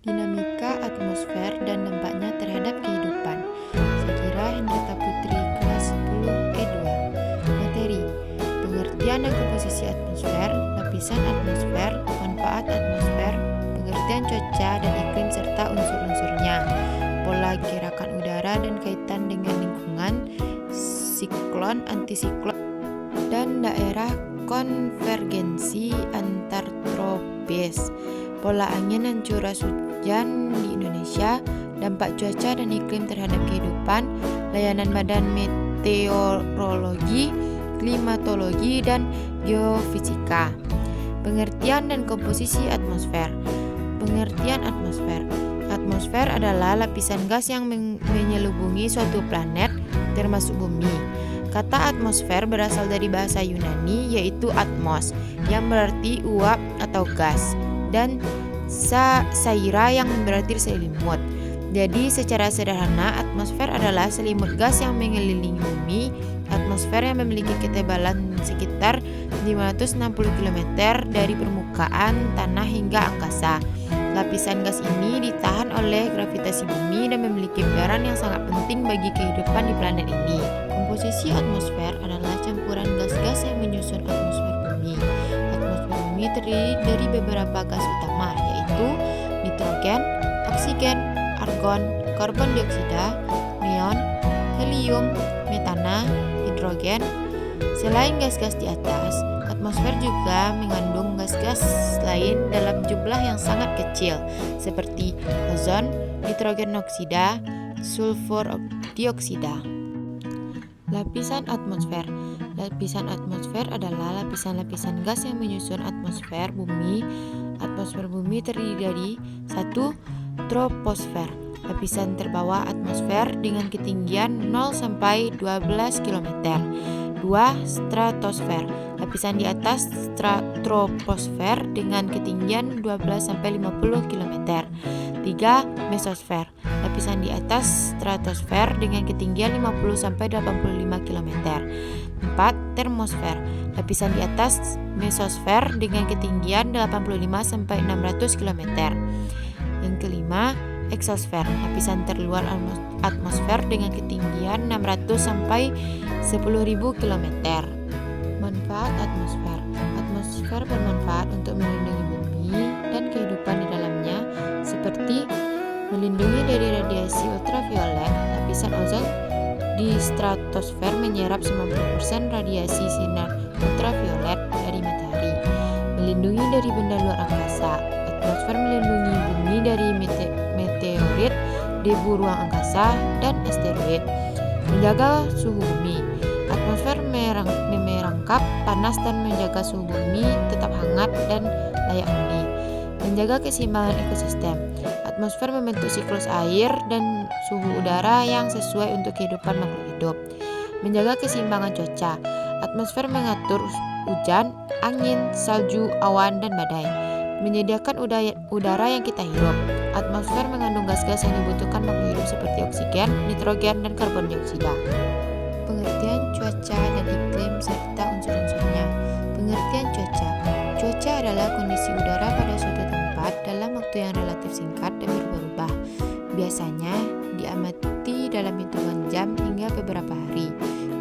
Dinamika atmosfer dan dampaknya terhadap kehidupan. Saya kira Hendrata Putri kelas 10 E2. Materi: pengertian dan komposisi atmosfer, lapisan atmosfer, manfaat atmosfer, pengertian cuaca dan iklim serta unsur-unsurnya, pola gerakan udara dan kaitan dengan lingkungan, siklon, antisiklon, dan daerah konvergensi antar tropis, pola angin dan curah hujan di Indonesia, dampak cuaca dan iklim terhadap kehidupan, layanan badan meteorologi, klimatologi, dan geofisika. Pengertian dan komposisi atmosfer. Pengertian atmosfer. Atmosfer adalah lapisan gas yang menyelubungi suatu planet, termasuk bumi. Kata atmosfer berasal dari bahasa Yunani yaitu atmos, yang berarti uap atau gas, dan saira yang berarti selimut. Jadi secara sederhana, atmosfer adalah selimut gas yang mengelilingi bumi. Atmosfer yang memiliki ketebalan sekitar 560 km dari permukaan tanah hingga angkasa. Lapisan gas ini ditahan oleh gravitasi bumi dan memiliki peran yang sangat penting bagi kehidupan di planet ini. Komposisi atmosfer adalah campuran gas-gas yang menyusun atmosfer bumi. Atmosfer bumi terdiri dari beberapa gas utama, yaitu nitrogen, oksigen, argon, karbon dioksida, neon, helium, metana, hidrogen. Selain gas-gas di atas, atmosfer juga mengandung gas-gas lain dalam jumlah yang sangat kecil, seperti ozon, nitrogen oksida, sulfur dioksida. Lapisan atmosfer. Lapisan atmosfer adalah lapisan-lapisan gas yang menyusun atmosfer bumi. Atmosfer bumi terdiri dari 1. Troposfer, lapisan terbawah atmosfer dengan ketinggian 0 sampai 12 km. 2. Stratosfer, lapisan di atas troposfer dengan ketinggian 12 sampai 50 km. 3. Mesosfer, lapisan di atas stratosfer dengan ketinggian 50 sampai 85 km. 4. Termosfer, lapisan di atas mesosfer dengan ketinggian 85 sampai 600 km. Yang kelima, eksosfer, lapisan terluar atmosfer dengan ketinggian 600 sampai 10.000 km. Manfaat atmosfer. Atmosfer bermanfaat untuk melindungi bumi dan kehidupan di dalamnya, seperti melindungi dari radiasi ultraviolet. Lapisan ozon di stratosfer menyerap 90% radiasi sinar ultraviolet dari matahari. Melindungi dari benda luar angkasa. Atmosfer melindungi bumi dari meteorit, debu ruang angkasa, dan asteroid. Menjaga suhu bumi. Atmosfer merangkap panas dan menjaga suhu bumi tetap hangat dan layak huni. Menjaga keseimbangan ekosistem. Atmosfer membentuk siklus air dan suhu udara yang sesuai untuk kehidupan makhluk hidup. Menjaga keseimbangan cuaca. Atmosfer mengatur hujan, angin, salju, awan, dan badai. Menyediakan udara yang kita hirup. Atmosfer mengandung gas-gas yang dibutuhkan makhluk hidup seperti oksigen, nitrogen, dan karbon dioksida. Pengertian cuaca dan iklim serta unsur-unsurnya. Pengertian cuaca. Cuaca adalah kondisi udara pada suatu tempat dalam waktu yang relatif singkat dan berubah-ubah. Biasanya diamati dalam hitungan jam hingga beberapa hari.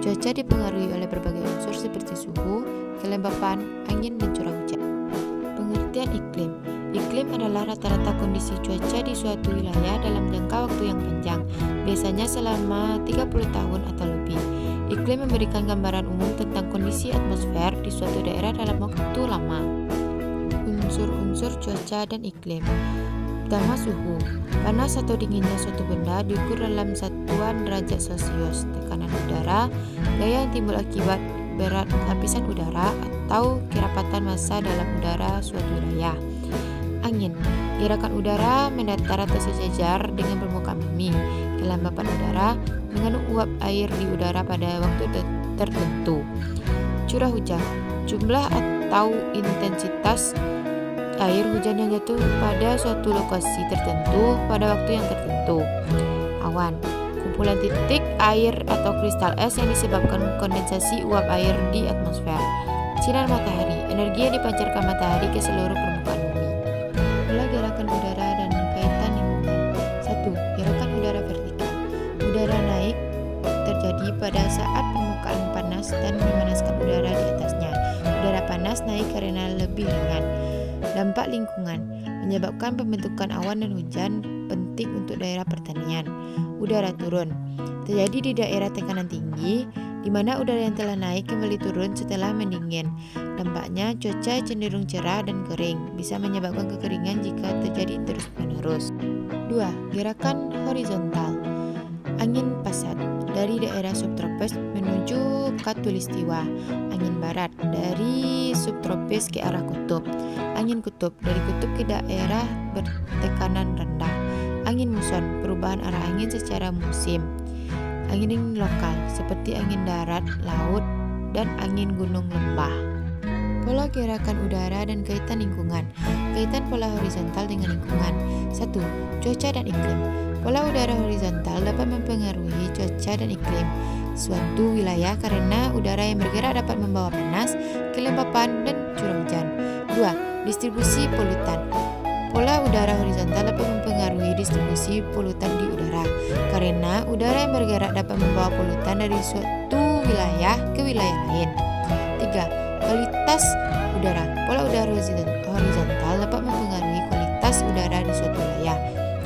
Cuaca dipengaruhi oleh berbagai unsur seperti suhu, kelembapan, angin, dan curah hujan. Pengertian iklim. Iklim adalah rata-rata kondisi cuaca di suatu wilayah dalam jangka waktu yang panjang, biasanya selama 30 tahun atau lebih. Iklim memberikan gambaran umum tentang kondisi atmosfer di suatu daerah dalam waktu lama. Unsur-unsur cuaca dan iklim. Pertama, suhu. Panas atau dinginnya suatu benda diukur dalam satuan derajat Celcius. Tekanan udara, gaya yang timbul akibat berat lapisan udara atau kerapatan massa dalam udara suatu wilayah. Angin, gerakan udara mendatar atau sejajar dengan permukaan bumi. Kelembapan udara, mengandung uap air di udara pada waktu tertentu. Curah hujan, jumlah atau intensitas air hujan yang jatuh pada suatu lokasi tertentu pada waktu yang tertentu. Awan, kumpulan titik air atau kristal es yang disebabkan kondensasi uap air di atmosfer. Sinar matahari, energi yang dipancarkan matahari ke seluruh permukaan bumi. Pola gerakan udara dan kaitan Dampak lingkungan menyebabkan pembentukan awan dan hujan penting untuk daerah pertanian. Udara turun terjadi di daerah tekanan tinggi, di mana udara yang telah naik kembali turun setelah mendingin. Dampaknya cuaca cenderung cerah dan kering, bisa menyebabkan kekeringan jika terjadi terus-menerus. 2. Gerakan horizontal. Angin pasat dari daerah subtropis menuju khatulistiwa. Angin barat dari subtropis ke arah kutub. Angin kutub dari kutub ke daerah bertekanan rendah. Angin muson, perubahan arah angin secara musim. Angin lokal seperti angin darat, laut, dan angin gunung lembah. Pola gerakan udara dan kaitan lingkungan. Kaitan pola horizontal dengan lingkungan. 1. Cuaca dan iklim. Pola udara horizontal dapat mempengaruhi cuaca dan iklim suatu wilayah karena udara yang bergerak dapat membawa panas, kelembapan, dan curah hujan. 2. Distribusi polutan. Pola udara horizontal dapat mempengaruhi distribusi polutan di udara karena udara yang bergerak dapat membawa polutan dari suatu wilayah ke wilayah lain. 3. Kualitas udara. Pola udara horizontal dapat mempengaruhi kualitas udara di suatu wilayah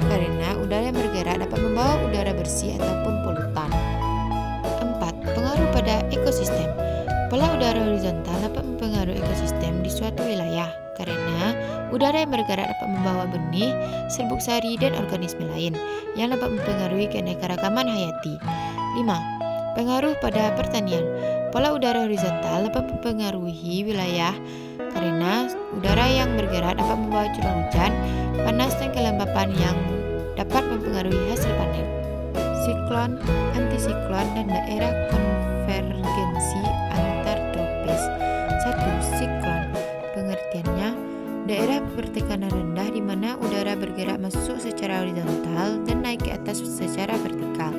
karena udara yang bergerak dapat membawa udara bersih ataupun polutan. 4. Pengaruh pada ekosistem. Pola udara horizontal dapat mempengaruhi ekosistem di suatu wilayah karena udara yang bergerak dapat membawa benih, serbuk sari, dan organisme lain yang dapat mempengaruhi keanekaragaman hayati. 5. Pengaruh pada pertanian. Pola udara horizontal dapat mempengaruhi wilayah karena udara yang bergerak dapat membawa curah hujan, panas, dan kelembapan yang dapat mempengaruhi hasil panen. Siklon, antisiklon, dan daerah konvergensi antar tropis. 1. Siklon. Pengertiannya, daerah bertekanan rendah di mana udara bergerak masuk secara horizontal dan naik ke atas secara vertikal.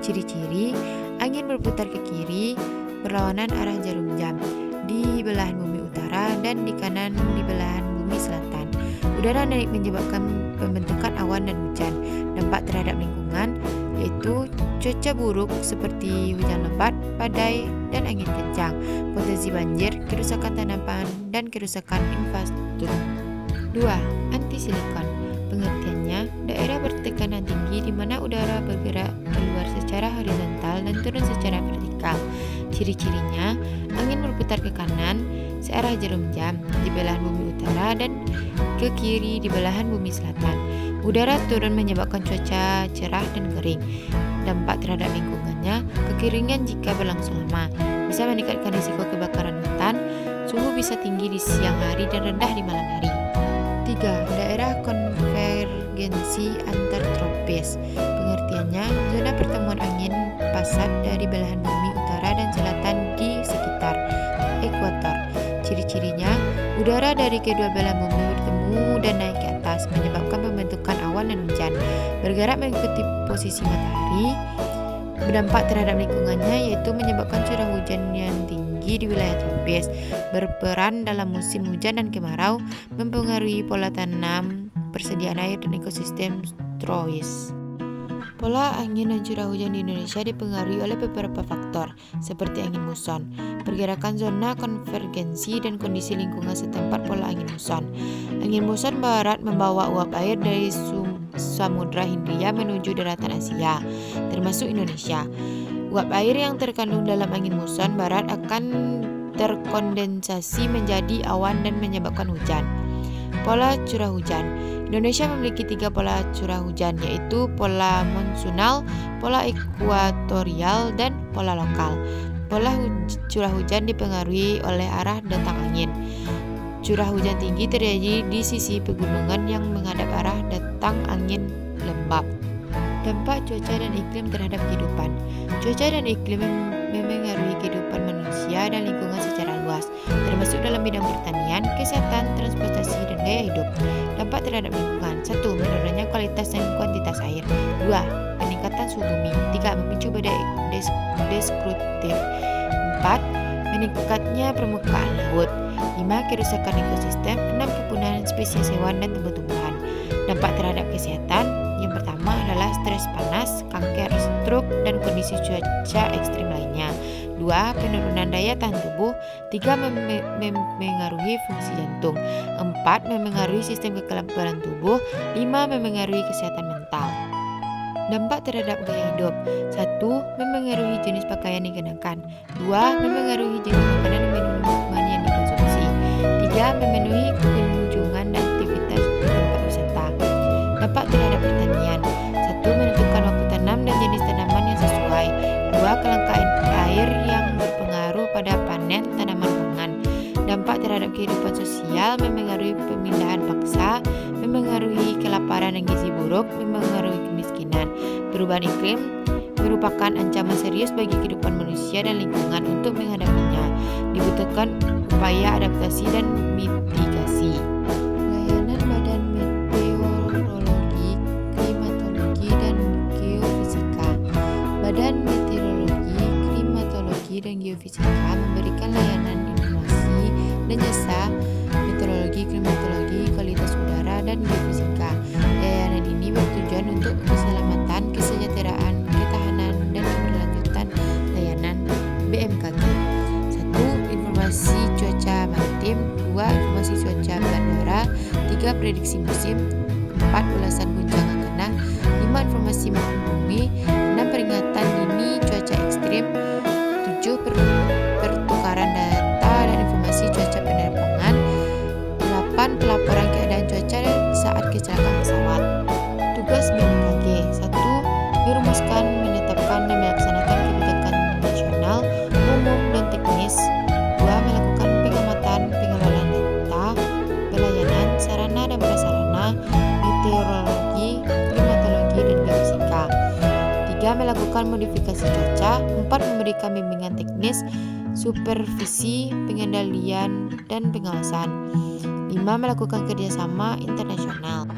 Ciri-ciri, angin berputar ke kiri berlawanan arah jarum jam di belahan bumi utara dan di kanan di belahan bumi selatan. Udara naik menyebabkan pembentukan awan dan hujan. Dampak terhadap lingkungan yaitu cuaca buruk seperti hujan lebat, badai, dan angin kencang, potensi banjir, kerusakan tanaman, dan kerusakan infrastruktur. 2. Antisiklon. Pengertiannya, daerah bertekanan tinggi di mana udara bergerak keluar secara horizontal dan turun secara vertikal. Ciri-cirinya, angin berputar ke kanan searah jarum jam di belahan bumi utara dan ke kiri di belahan bumi selatan. Udara turun menyebabkan cuaca cerah dan kering. Dampak terhadap lingkungannya, kekeringan jika berlangsung lama bisa meningkatkan risiko kebakaran hutan, suhu bisa tinggi di siang hari dan rendah di malam hari. 3. Daerah konvergensi antar tropis. Pengertiannya, zona pertemuan angin pasat dari belahan bumi utara dan selatan di sekitar ekuator. Ciri-cirinya, udara dari kedua belahan bumi bertemu dan naik ke atas, menyebabkan pembentukan awan dan hujan. Bergerak mengikuti posisi matahari. Berdampak terhadap lingkungannya yaitu menyebabkan curah hujan yang tinggi di wilayah tropis, berperan dalam musim hujan dan kemarau, mempengaruhi pola tanam, persediaan air, dan ekosistem tropis. Pola angin dan curah hujan di Indonesia dipengaruhi oleh beberapa faktor, seperti angin muson, pergerakan zona konvergensi, dan kondisi lingkungan setempat pola angin muson. Angin muson barat membawa uap air dari Samudra Hindia menuju daratan Asia, termasuk Indonesia. Uap air yang terkandung dalam angin muson barat akan terkondensasi menjadi awan dan menyebabkan hujan. Pola curah hujan. Indonesia memiliki 3 pola curah hujan, yaitu pola monsunal, pola ekuatorial, dan pola lokal. Pola curah hujan dipengaruhi oleh arah datang angin. Curah hujan tinggi terjadi di sisi pegunungan yang menghadap arah datang angin lembab. Dampak cuaca dan iklim terhadap kehidupan. Cuaca dan iklim memengaruhi kehidupan manusia dan lingkungan secara luas, termasuk dalam bidang pertanian, kesehatan, transportasi, dan gaya hidup. Dampak terhadap lingkungan. 1. Menurunnya kualitas dan kuantitas air. 2. Peningkatan suhu bumi. 3. Memicu badai destruktif. 4. Meningkatnya permukaan laut. 5. Kerusakan ekosistem. 6. Kepunahan spesies hewan dan tumbuh-tumbuhan. Dampak terhadap kesehatan. Yang pertama adalah stres panas, kanker, stroke, dan kondisi cuaca ekstrim lainnya. 2. 2. Penurunan daya tahan tubuh. 3. Memengaruhi fungsi jantung. 4. Memengaruhi sistem kekebalan tubuh. 5. Memengaruhi kesehatan mental. Dampak terhadap gaya hidup. 1. Memengaruhi jenis pakaian yang dikenakan. 2. Memengaruhi jenis makanan dan minuman yang dikonsumsi. 3. Memenuhi kunjungan dan aktivitas di tempat wisata. Dampak terhadap pertanian. 1. Menentukan waktu tanam dan jenis tanaman yang sesuai. 2. Kelangkaan air yang berpengaruh pada panen tanaman pangan. Dampak terhadap kehidupan sosial, memengaruhi pemindahan paksa, memengaruhi kelaparan dan gizi buruk, memengaruhi kemiskinan. Perubahan iklim merupakan ancaman serius bagi kehidupan manusia dan lingkungan. Untuk menghadapinya, dibutuhkan upaya adaptasi dan mitigasi. Layanan Badan Meteorologi, Klimatologi, dan Geofisika. Badan Meteorologi, Klimatologi, dan Geofisika memberikan layanan informasi dan jasa meteorologi, klimatologi, kualitas udara, dan geofisika. Layanan ini bertujuan untuk keselamatan, kesejahteraan, ketahanan, dan keberlanjutan layanan BMKG. 1. Informasi cuaca maritim. 2. Informasi cuaca bandara. 3. Prediksi musim. 4. Ulasan guncangan tanah. 5. Informasi bumi. 6. Peringatan dini cuaca ekstrim. 7. Pertukaran data dan informasi cuaca penerbangan. 8. Pelaporan keadaan cuaca saat kecelakaan pesawat. Tugas BMKG. 1. Merumuskan, menetapkan, dan melaksanakan kebijakan nasional, umum, dan teknis. 2. Melakukan pengamatan, pengelolaan data, pelayanan, sarana dan prasarana, meteorologi, klimatologi, dan geofisika. 3. Melakukan modifikasi cuaca. 4. Memberikan bimbingan teknis, supervisi, pengendalian, dan pengawasan. 5. Melakukan kerjasama internasional.